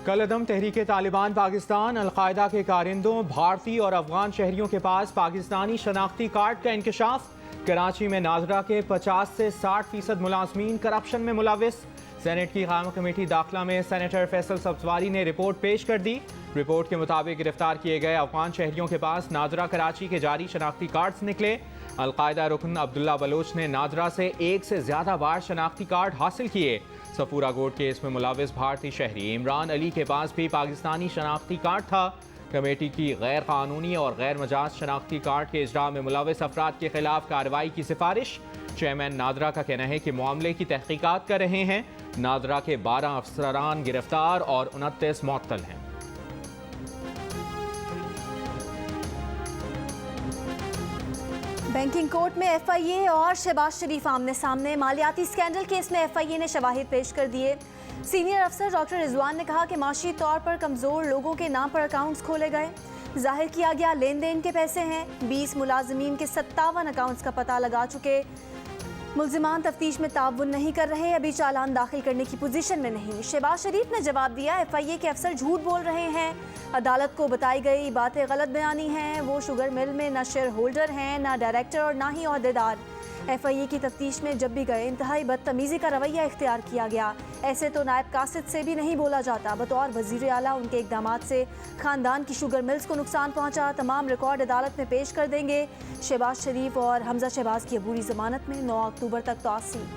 कलअदम तहरीक Taliban Pakistan al Qaeda के कारिंदों भारतीय और अफगान शहरियों के पास पाकिस्तानी शनाख्ती कार्ड का इंकशाफ। कराची में नाजरा के 50 से 60% मुलाजमीन करप्शन में मुलविस। सेनेट की कायम कमेटी दाखिला में सेनेटर फैसल सब्जवारी ने रिपोर्ट पेश कर दी। रिपोर्ट के मुताबिक गिरफ्तार किए गए अफगान शहरियों के पास नाजरा कराची के जारी शनाख्ती कार्ड्स निकले। अलकायदा रुकन अब्दुल्ला बलोच ने नाजरा से एक से ज्यादा बार शनाख्ती कार्ड हासिल किए। सफूरा गोट केस में मुलविस भारतीय शहरी इमरान अली के पास भी पाकिस्तानी शनाख्ती कार्ड था। कमेटी की गैर कानूनी और गैर मजाज शनाख्ती कार्ड के इजरा में मुलविस अफराद के खिलाफ कार्रवाई की सिफारिश। चेयरमैन नादरा का कहना है कि मामले की तहकीकात कर रहे हैं। नादरा के 12 अफसरान गिरफ्तार और 29 मुअत्तल हैं। बैंकिंग कोर्ट में एफआईए और शहबाज शरीफ आमने सामने। मालियाती स्कैंडल केस में एफआईए ने शवाहिद पेश कर दिए। सीनियर अफसर डॉक्टर रिजवान ने कहा कि माशी तौर पर कमज़ोर लोगों के नाम पर अकाउंट्स खोले गए। जाहिर किया गया लेन देन के पैसे हैं। 20 मुलाजमीन के 57 अकाउंट्स का पता लगा चुके। मुल्जिमान तफ्तीश में ताउन नहीं कर रहे, अभी चालान दाखिल करने की पोजीशन में नहीं। शहबाज शरीफ ने जवाब दिया, एफआईए के अफसर झूठ बोल रहे हैं। अदालत को बताई गई बातें गलत बयानी हैं। वो शुगर मिल में ना शेयर होल्डर हैं, ना डायरेक्टर और ना ही ओहदेदार। एफआईए की तफ्तीश में जब भी गए इंतहाई बदतमीज़ी का रवैया इख्तियार किया गया। ऐसे तो नायब कासिद से भी नहीं बोला जाता। बतौर वज़ीर आला उनके इक़दामात से ख़ानदान की शुगर मिल्स को नुकसान पहुँचा। तमाम रिकॉर्ड अदालत में पेश कर देंगे। शहबाज शरीफ और हमजा शहबाज की अबूरी ज़मानत में 9 अक्टूबर तक तौसील।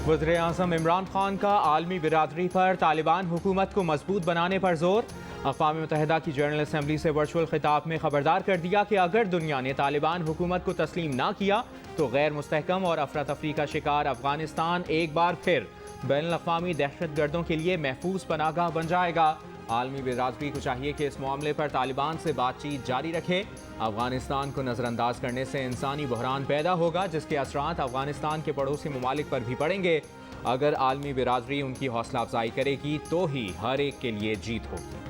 वज़ीर आज़म इमरान खान का आलमी बिरादरी पर तालिबान हुकूमत को मजबूत बनाने पर जोर। अक़वाम मुत्तहिदा की जनरल असम्बली से वर्चुअल खिताब में खबरदार कर दिया कि अगर दुनिया ने तालिबान हुकूमत को तस्लीम ना किया तो गैर मुस्तहकम और अफरा तफरी का शिकार अफगानिस्तान एक बार फिर बैनुल-अक़वामी दहशतगर्दों के लिए महफूज पनाहगाह बन जाएगा। आलमी बिरादरी को चाहिए कि इस मामले पर तालिबान से बातचीत जारी रखे। अफगानिस्तान को नज़रअंदाज करने से इंसानी बहरान पैदा होगा, जिसके असरात अफगानिस्तान के पड़ोसी ममालिक पर भी पड़ेंगे। अगर आलमी बिरादरी उनकी हौसला अफजाई करेगी तो ही हर एक के लिए जीत होगी।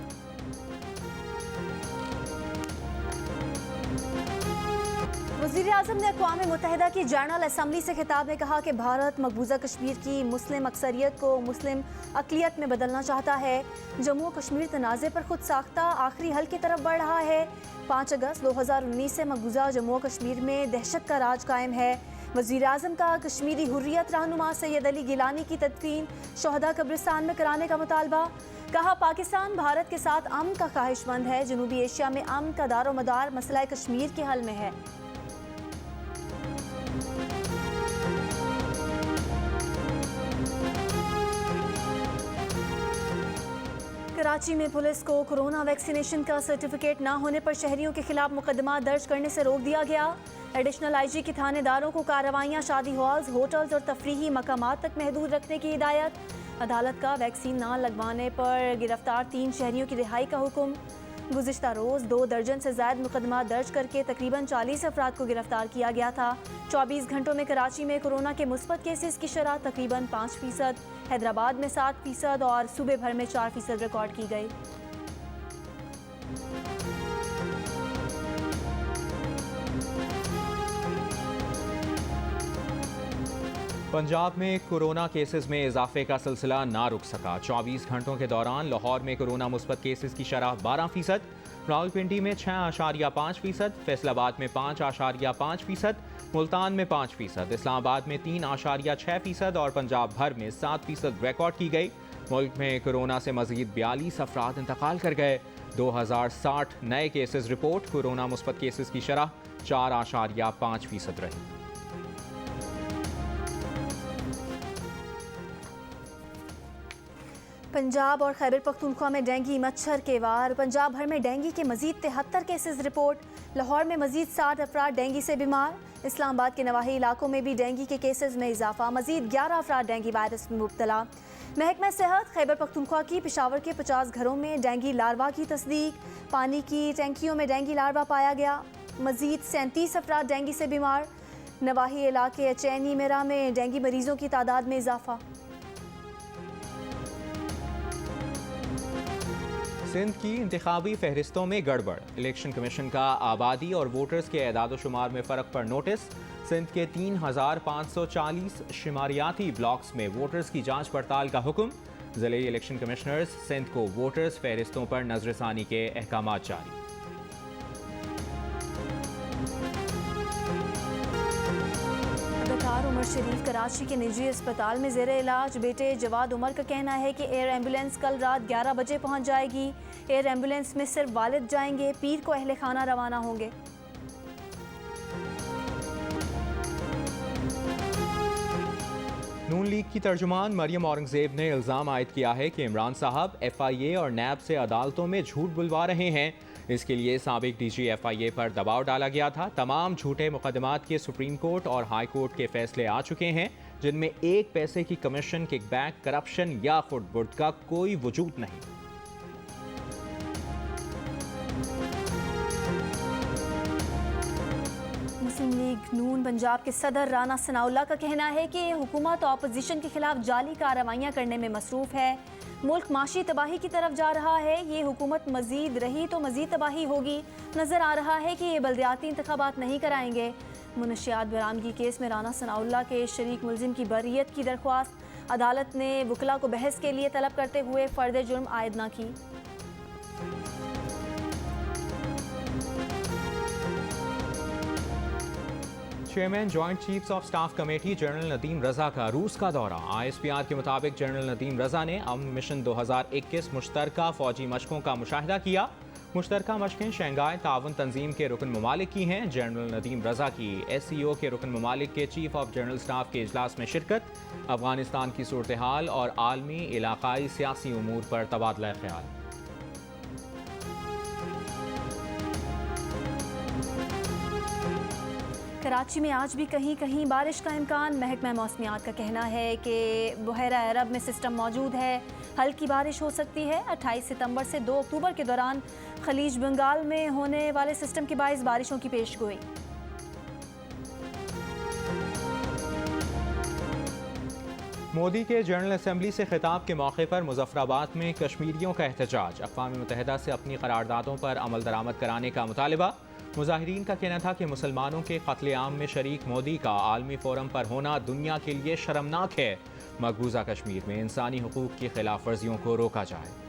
वज़ीर आज़म ने अक़वाम मुत्तहिदा की जनरल असम्बली से खिताब में कहा कि भारत मकबूजा कश्मीर की मुस्लिम अक्सरियत को मुस्लिम अक़लियत में बदलना चाहता है। जम्मू कश्मीर तनाज़े पर खुद साख्ता आखिरी हल की तरफ बढ़ रहा है। 5 अगस्त 2019 से मकबूजा जम्मू कश्मीर में दहशत का राज कायम है। वज़ीर आज़म का कश्मीरी हुर्रियत रहनुमा सैयद अली गिलानी की तदफीन शोहदा कब्रिस्तान में कराने का मुतालबा। कहा, पाकिस्तान भारत के साथ अमन का ख्वाहिशमंद है। जनूबी एशिया में अमन का दारोमदार मसला कश्मीर के हल में है। कराची में पुलिस को कोरोना वैक्सीनेशन का सर्टिफिकेट न होने पर शहरियों के खिलाफ मुकदमा दर्ज करने से रोक दिया गया। एडिशनल आईजी की थानेदारों को कार्रवाइयां शादी हॉल्स, होटल्स और तफरीही मकामात तक महदूद रखने की हिदायत। अदालत का वैक्सीन न लगवाने पर गिरफ्तार 3 शहरियों की रिहाई का हुक्म। गुज़िश्ता रोज़ 2 दर्जन से ज़ायद मुकदमा दर्ज करके तकरीबन 40 अफराद को गिरफ्तार किया गया था। 24 घंटों में कराची में कोरोना के मुस्बत केसेस की शरह तकरीबन 5%, हैदराबाद में 7% और सूबे भर में 4% रिकॉर्ड की गई। पंजाब में कोरोना केसेस में इजाफे का सिलसिला ना रुक सका। 24 घंटों के दौरान लाहौर में कोरोना मुस्बत केसेस की शरह 12%, रावलपिंडी में 6.5%, फैसलाबाद में 5.5%, मुल्तान में 5%, इस्लामाबाद में 3.6% और पंजाब भर में 7% रिकॉर्ड की गई। मुल्क में कोरोना से मजीद 42 अफराद इंतकाल कर गए। 2060 नए केसेस रिपोर्ट। कोरोना मुस्बत केसेस की शरह 4.5% रही। पंजाब और खैबर पख्तूनख्वा में डेंगू मच्छर के वार। पंजाब भर में डेंगू के मजीद 73 केसेस रिपोर्ट। लाहौर में मजीद 60 अफराद डेंगू से बीमार। इस्लामाबाद के नवाही इलाकों में भी डेंगू के केसेस में इजाफा। मजीद 11 अफराद डेंगू वायरस में मुब्तला। महकमा सेहत खैबर पख्तूनख्वा की पेशावर के 50 घरों में डेंगू लार्वा की तस्दीक। पानी की टैंकियों में डेंगू लार्वा पाया गया। मजीद 37 अफराद डेंगू से बीमार। नवाही इलाके चैनी मेरा में डेंगू मरीजों की तादाद में इजाफा। सिंध की इंतखाबी फहरिस्तों में गड़बड़, इलेक्शन कमीशन का आबादी और वोटर्स के एदाद-ओ-शुमार में फ़र्क पर नोटिस। सिंध के 3,540 शुमारियाती ब्लॉक्स में वोटर्स की जांच पड़ताल का हुक्म। ज़िले इलेक्शन कमिश्नर्स सिंध को वोटर्स फहरिस्तों पर नजरसानी के अहकाम जारी। अदाकार उमर शरीफ कराची के निजी अस्पताल में ज़ेरे इलाज। बेटे जवाद उमर का कहना है कि एयर एम्बुलेंस कल रात 11 बजे पहुंच जाएगी। एयर एम्बुलेंस में सिर्फ वालिद जाएंगे, पीर को अहले खाना रवाना होंगे। नून लीग की तर्जुमान मरियम औरंगजेब ने इल्ज़ाम आयद किया है कि इमरान साहब FIA और नैब से अदालतों में झूठ बुलवा रहे हैं। इसके लिए साबिक DG FIA पर दबाव डाला गया था। तमाम झूठे मुकदमात के सुप्रीम कोर्ट और हाई कोर्ट के फैसले आ चुके हैं, जिनमें 1 पैसे की कमीशन, किकबैक, करप्शन या फुटबुट का कोई वजूद नहीं। मुस्लिम लीग नून पंजाब के सदर राना सनाउल्लाह का कहना है कि हुकूमत अपोजिशन के खिलाफ जाली कार्रवाइयाँ करने में मसरूफ़ है। मुल्क माशी तबाही की तरफ जा रहा है। ये हुकूमत मजीद रही तो मजीद तबाही होगी। नज़र आ रहा है कि ये बल्दियाती इंतखाबात नहीं कराएंगे। मुनशियात बरामदगी केस में राना सनाउल्लाह के शरीक मुलजिम की बर्रियत की दरख्वास्त अदालत ने वकला को बहस के लिए तलब करते हुए फ़र्द जुर्म आयद न की। Chairman joint chiefs of staff committee general Nadeem Raza का रूस का दौरा। ISPR के मुताबिक जनरल नदीम रजा ने अमन मिशन 2021 मुश्तरका फौजी मशकों का मुशाहिदा किया। मुश्तरका मशकें शंघाई ताउन तंजीम के रुकन ममालिक की हैं। जनरल नदीम रजा की SCO के रुकन ममालिक के चीफ ऑफ जनरल स्टाफ के इजलास में शिरकत। अफगानिस्तान की सूरत हाल और आलमी इलाकाई सियासी उमूर पर तबादला ख्याल। कराची में आज भी कहीं कहीं बारिश का इम्कान। महकमा मौसमियात का कहना है कि बहरा अरब में सिस्टम मौजूद है, हल्की बारिश हो सकती है। 28 सितंबर से 2 अक्टूबर के दौरान खलीज बंगाल में होने वाले सिस्टम के बाइस बारिशों की पेशगोई। मोदी के जनरल असम्बली से खिताब के मौके पर मुजफ्फराबाद में कश्मीरियों का एहतजाज। अक़वाम मुत्तहिदा से अपनी करारदादों पर अमल दरामद कराने का मुतालबा। मुजाहिरीन का कहना था कि मुसलमानों के कत्लेआम में शरीक मोदी का आलमी फोरम पर होना दुनिया के लिए शर्मनाक है। मकबूजा कश्मीर में इंसानी हुकूक की खिलाफ वर्जियों को रोका जाए।